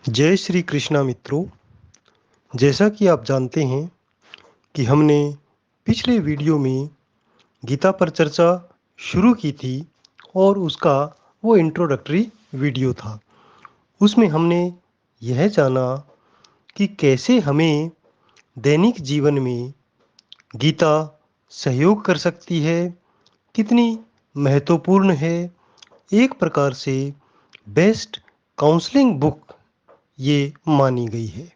जय श्री कृष्णा मित्रों। जैसा कि आप जानते हैं कि हमने पिछले वीडियो में गीता पर चर्चा शुरू की थी और उसका वो इंट्रोडक्टरी वीडियो था। उसमें हमने यह जाना कि कैसे हमें दैनिक जीवन में गीता सहयोग कर सकती है, कितनी महत्वपूर्ण है। एक प्रकार से बेस्ट काउंसलिंग बुक ये मानी गई है।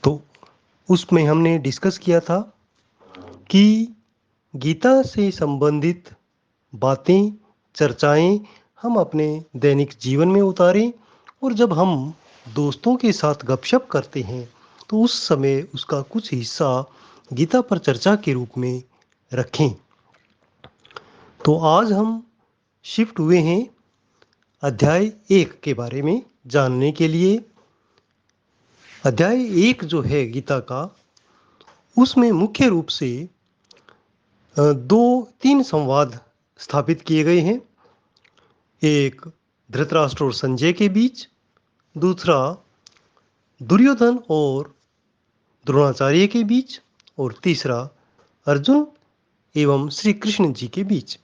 तो उसमें हमने डिस्कस किया था कि गीता से संबंधित बातें, चर्चाएं हम अपने दैनिक जीवन में उतारें और जब हम दोस्तों के साथ गपशप करते हैं तो उस समय उसका कुछ हिस्सा गीता पर चर्चा के रूप में रखें। तो आज हम शिफ्ट हुए हैं अध्याय 1 के बारे में जानने के लिए। अध्याय 1 जो है गीता का, उसमें मुख्य रूप से दो तीन संवाद स्थापित किए गए हैं। एक धृतराष्ट्र और संजय के बीच, दूसरा दुर्योधन और द्रोणाचार्य के बीच, और तीसरा अर्जुन एवं श्री कृष्ण जी के बीच।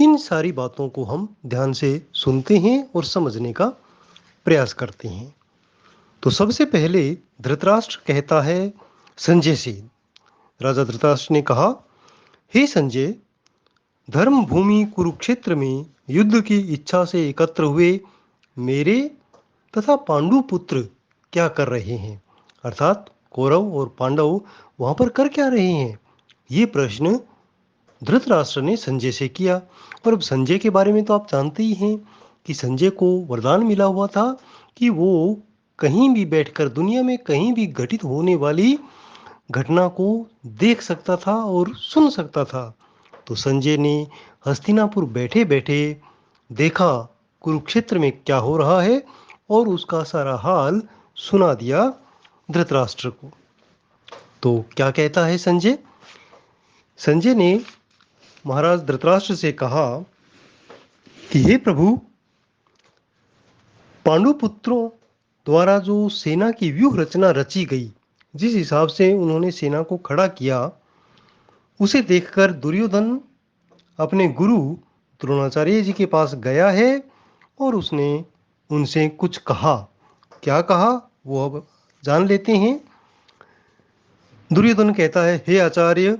इन सारी बातों को हम ध्यान से सुनते हैं और समझने का प्रयास करते हैं। तो सबसे पहले धृतराष्ट्र कहता है संजय से। राजा धृतराष्ट्र ने कहा, हे संजय, धर्म भूमि कुरुक्षेत्र में युद्ध की इच्छा से एकत्र हुए मेरे तथा पांडु पुत्र क्या कर रहे हैं? अर्थात कौरव और पांडव वहां पर कर क्या रहे हैं? ये प्रश्न धृतराष्ट्र ने संजय से किया। और अब संजय के बारे में तो आप जानते ही हैं कि संजय को वरदान मिला हुआ था कि वो कहीं भी बैठकर दुनिया में कहीं भी घटित होने वाली घटना को देख सकता था और सुन सकता था। तो संजय ने हस्तिनापुर बैठे बैठे देखा कुरुक्षेत्र में क्या हो रहा है और उसका सारा हाल सुना दिया धृतराष्ट्र को। तो क्या कहता है संजय? संजय ने महाराज धृतराष्ट्र से कहा कि हे प्रभु, पांडुपुत्रों द्वारा जो सेना की व्यूह रचना रची गई, जिस हिसाब से उन्होंने सेना को खड़ा किया, उसे देखकर दुर्योधन अपने गुरु द्रोणाचार्य जी के पास गया है और उसने उनसे कुछ कहा। क्या कहा वो अब जान लेते हैं। दुर्योधन कहता है, हे आचार्य,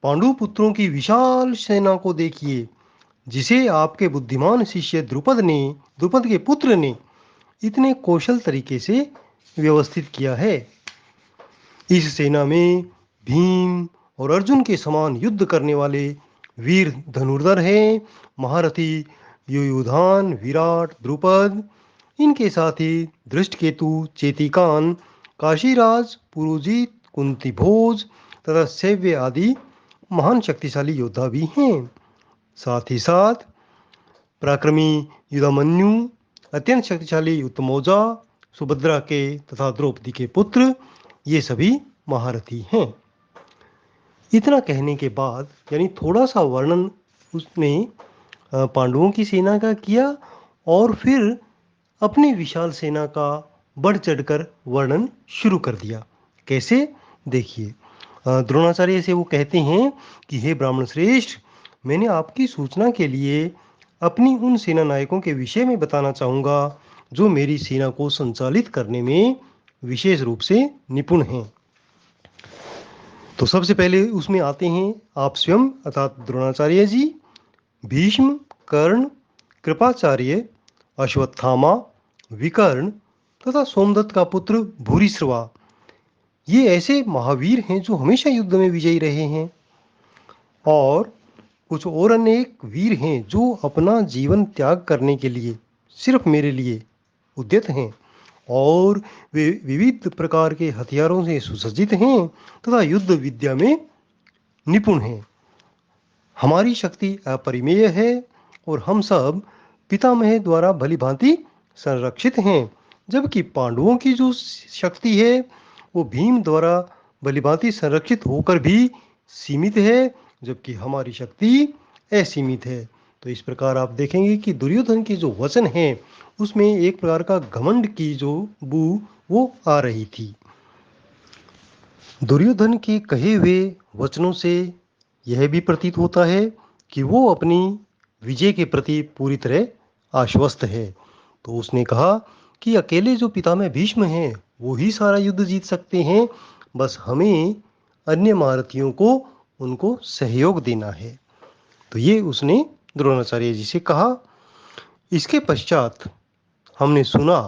पांडु पुत्रों की विशाल सेना को देखिए, जिसे आपके बुद्धिमान शिष्य द्रुपद के पुत्र ने इतने कौशल तरीके से व्यवस्थित किया है। इस सेना में भीम और अर्जुन के समान युद्ध करने वाले वीर धनुर्धर हैं, महारथी युयुधान, विराट, द्रुपद, इनके साथ ही धृष्टकेतु, चेतिकान, काशीराज, पुरुजित, कुंती भोज तथा शैव्य आदि महान शक्तिशाली योद्धा भी हैं। साथ ही साथ पराक्रमी युधामन्यु, अत्यंत शक्तिशाली उत्तमौजा, सुभद्रा के तथा द्रौपदी के पुत्र, ये सभी महारथी हैं। इतना कहने के बाद, यानी थोड़ा सा वर्णन उसने पांडवों की सेना का किया और फिर अपनी विशाल सेना का बढ़ चढ़कर वर्णन शुरू कर दिया। कैसे? देखिए, द्रोणाचार्य से वो कहते हैं कि हे ब्राह्मण श्रेष्ठ, मैंने आपकी सूचना के लिए अपनी उन सेना नायकों के विषय में बताना चाहूँगा जो मेरी सेना को संचालित करने में विशेष रूप से निपुण हैं। तो सबसे पहले उसमें आते हैं आप स्वयं अर्थात द्रोणाचार्य जी, भीष्म, कर्ण, कृपाचार्य, अश्वत्थामा, विकर्ण तथा सोमदत्त का पुत्र भूरिश्रवा। ये ऐसे महावीर हैं जो हमेशा युद्ध में विजयी रहे हैं। और कुछ और अनेक वीर हैं जो अपना जीवन त्याग करने के लिए सिर्फ मेरे लिए उद्यत हैं और वे विविध प्रकार के हथियारों से सुसज्जित हैं तथा युद्ध विद्या में निपुण हैं। हमारी शक्ति अपरिमेय है और हम सब पितामह द्वारा भली भांति संरक्षित हैं, जबकि पांडवों की जो शक्ति है वो भीम द्वारा भली भांति संरक्षित होकर भी सीमित है, जबकि हमारी शक्ति असीमित है। तो इस प्रकार आप देखेंगे कि दुर्योधन के जो वचन हैं उसमें एक प्रकार का घमंड की जो बू वो आ रही थी। दुर्योधन के कहे हुए वचनों से यह भी प्रतीत होता है कि वो अपनी विजय के प्रति पूरी तरह आश्वस्त है। तो उसने कहा कि अकेले जो पितामह भीष्म हैं वो ही सारा युद्ध जीत सकते हैं, बस हमें अन्य महारथियों को उनको सहयोग देना है। तो ये उसने द्रोणाचार्य जी से कहा। इसके पश्चात हमने सुना,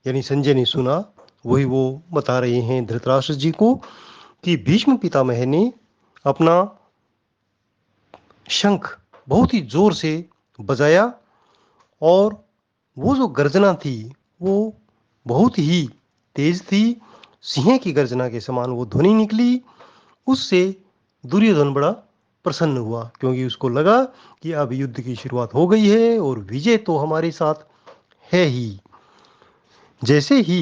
यानी संजय ने सुना, वही वो बता रहे हैं धृतराष्ट्र जी को, कि भीष्म पितामह ने अपना शंख बहुत ही जोर से बजाया और वो जो गर्जना थी वो बहुत ही तेज थी। सिंह की गर्जना के समान वो ध्वनि निकली। उससे दुर्योधन बड़ा प्रसन्न हुआ, क्योंकि उसको लगा कि अब युद्ध की शुरुआत हो गई है और विजय तो हमारे साथ है ही। जैसे ही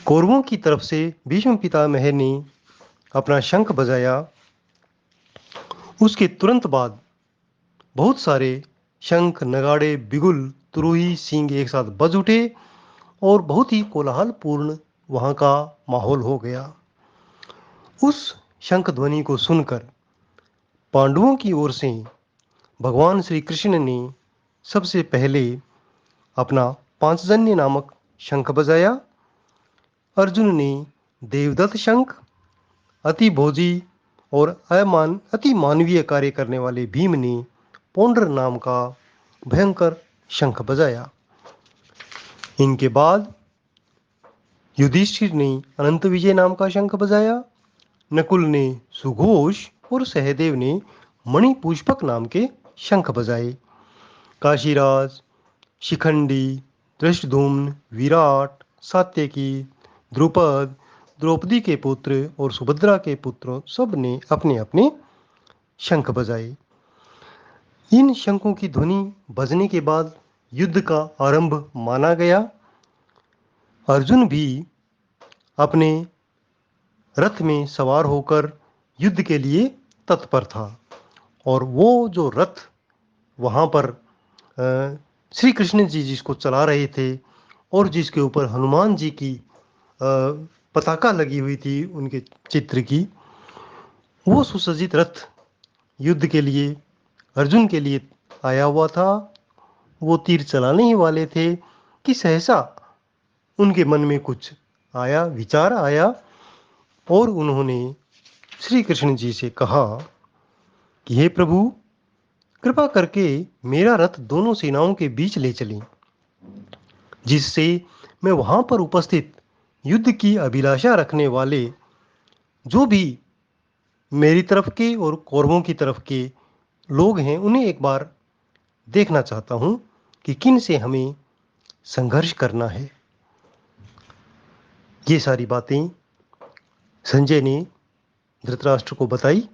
कौरवों की तरफ से भीष्म पितामह ने अपना शंख बजाया, उसके तुरंत बाद बहुत सारे शंख, नगाड़े, बिगुल, तुरुही, सींग एक साथ बज उठे और बहुत ही कोलाहलपूर्ण वहां का माहौल हो गया। उस शंख ध्वनि को सुनकर पांडवों की ओर से भगवान श्री कृष्ण ने सबसे पहले अपना पांचजन्य नामक शंख बजाया। अर्जुन ने देवदत्त शंख, अति भोजी और अति मानवीय कार्य करने वाले भीम ने पौंड्र नाम का भयंकर शंख बजाया। इनके बाद युधिष्ठिर ने अनंत विजय नाम का शंख बजाया। नकुल ने सुघोष और सहदेव ने मणिपुष्पक नाम के शंख बजाए। काशीराज, शिखंडी, धृष्टद्युम्न, विराट, सात्यकी, द्रुपद, द्रौपदी के पुत्र और सुभद्रा के पुत्रों सब ने अपने अपने शंख बजाए। इन शंखों की ध्वनि बजने के बाद युद्ध का आरंभ माना गया। अर्जुन भी अपने रथ में सवार होकर युद्ध के लिए तत्पर था और वो जो रथ वहाँ पर श्री कृष्ण जी जिसको चला रहे थे और जिसके ऊपर हनुमान जी की पताका लगी हुई थी उनके चित्र की, वो सुसज्जित रथ युद्ध के लिए अर्जुन के लिए आया हुआ था। वो तीर चलाने ही वाले थे कि सहसा उनके मन में कुछ आया, विचार आया और उन्होंने श्री कृष्ण जी से कहा कि हे प्रभु, कृपा करके मेरा रथ दोनों सेनाओं के बीच ले चलें, जिससे मैं वहां पर उपस्थित युद्ध की अभिलाषा रखने वाले जो भी मेरी तरफ के और कौरवों की तरफ के लोग हैं उन्हें एक बार देखना चाहता हूं कि किन से हमें संघर्ष करना है। ये सारी बातें संजय ने धृतराष्ट्र को बताई।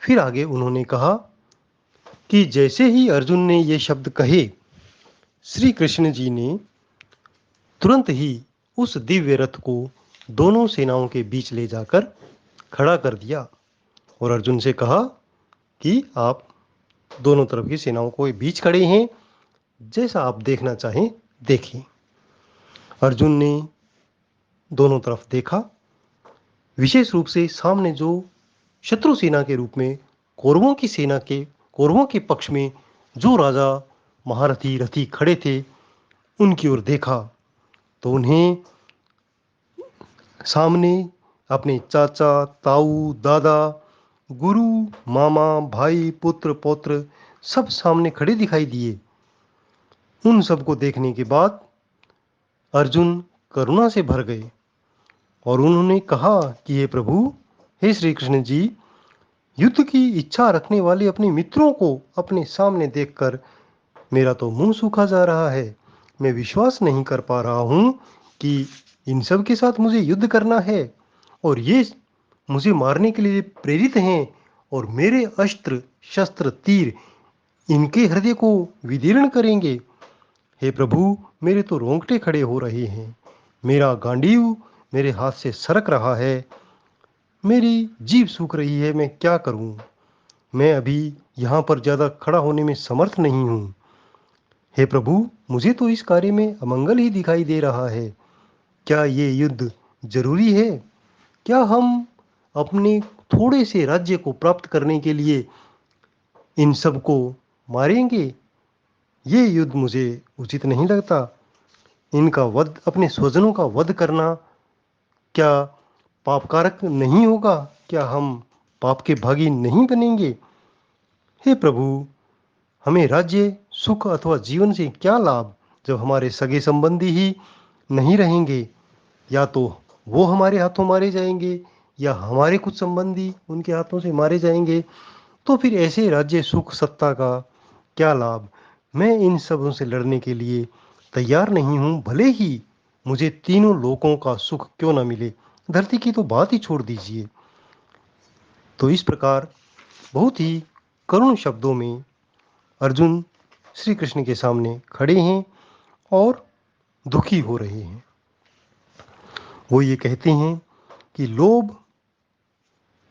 फिर आगे उन्होंने कहा कि जैसे ही अर्जुन ने ये शब्द कहे, श्री कृष्ण जी ने तुरंत ही उस दिव्य रथ को दोनों सेनाओं के बीच ले जाकर खड़ा कर दिया और अर्जुन से कहा कि आप दोनों तरफ की सेनाओं को बीच खड़े हैं, जैसा आप देखना चाहें देखें। अर्जुन ने दोनों तरफ देखा। विशेष रूप से सामने जो शत्रु सेना के रूप में कौरवों के पक्ष में जो राजा महारथी रथी खड़े थे उनकी ओर देखा तो उन्हें सामने अपने चाचा, ताऊ, दादा, गुरु, मामा, भाई, पुत्र, पौत्र सब सामने खड़े दिखाई दिए। उन सबको देखने के बाद अर्जुन करुणा से भर गए और उन्होंने कहा कि हे प्रभु, हे श्री कृष्ण जी, युद्ध की इच्छा रखने वाले अपने मित्रों को अपने सामने देखकर मेरा तो मुंह सूखा जा रहा है। मैं विश्वास नहीं कर पा रहा हूं कि इन सब के साथ मुझे युद्ध करना है और ये मुझे मारने के लिए प्रेरित हैं और मेरे अस्त्र शस्त्र तीर इनके हृदय को विदीर्ण करेंगे। हे प्रभु, मेरे तो रोंगटे खड़े हो रहे हैं। मेरा गांडीव मेरे हाथ से सरक रहा है। मेरी जीभ सूख रही है। मैं क्या करूं? मैं अभी यहाँ पर ज़्यादा खड़ा होने में समर्थ नहीं हूँ। हे प्रभु, मुझे तो इस कार्य में अमंगल ही दिखाई दे रहा है। क्या ये युद्ध जरूरी है? क्या हम अपने थोड़े से राज्य को प्राप्त करने के लिए इन सब को मारेंगे? ये युद्ध मुझे उचित नहीं लगता। इनका वध, अपने स्वजनों का वध करना क्या पापकारक नहीं होगा? क्या हम पाप के भागी नहीं बनेंगे? हे प्रभु, हमें राज्य, सुख अथवा जीवन से क्या लाभ, जब हमारे सगे संबंधी ही नहीं रहेंगे? या तो वो हमारे हाथों मारे जाएंगे, या हमारे कुछ संबंधी उनके हाथों से मारे जाएंगे। तो फिर ऐसे राज्य, सुख, सत्ता का क्या लाभ? मैं इन सबों से लड़ने के लिए तैयार नहीं हूं, भले ही मुझे तीनों लोकों का सुख क्यों ना मिले। धरती की तो बात ही छोड़ दीजिए। तो इस प्रकार बहुत ही करुण शब्दों में अर्जुन श्री कृष्ण के सामने खड़े हैं और दुखी हो रहे हैं। वो ये कहते हैं कि लोभ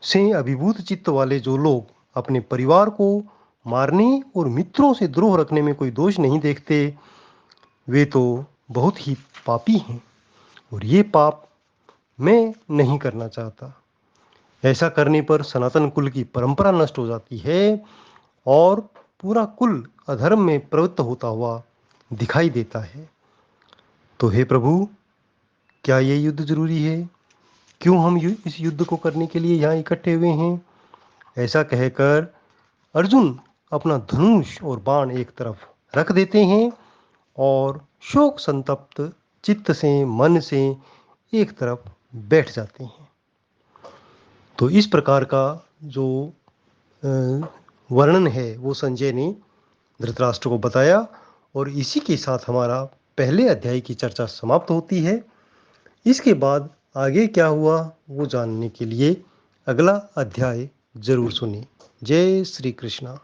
से अभिभूत चित्त वाले जो लोग अपने परिवार को मारने और मित्रों से द्रोह रखने में कोई दोष नहीं देखते, वे तो बहुत ही पापी हैं, और ये पाप मैं नहीं करना चाहता। ऐसा करने पर सनातन कुल की परंपरा नष्ट हो जाती है और पूरा कुल अधर्म में प्रवृत्त होता हुआ दिखाई देता है। तो हे प्रभु, क्या ये युद्ध जरूरी है? क्यों हम इस युद्ध को करने के लिए यहाँ इकट्ठे हुए हैं? ऐसा कहकर अर्जुन अपना धनुष और बाण एक तरफ रख देते हैं और शोक संतप्त चित्त से, मन से एक तरफ बैठ जाते हैं। तो इस प्रकार का जो अ, वर्णन है वो संजय ने धृतराष्ट्र को बताया, और इसी के साथ हमारा पहले अध्याय की चर्चा समाप्त होती है। इसके बाद आगे क्या हुआ वो जानने के लिए अगला अध्याय जरूर सुनिए। जय श्री कृष्णा।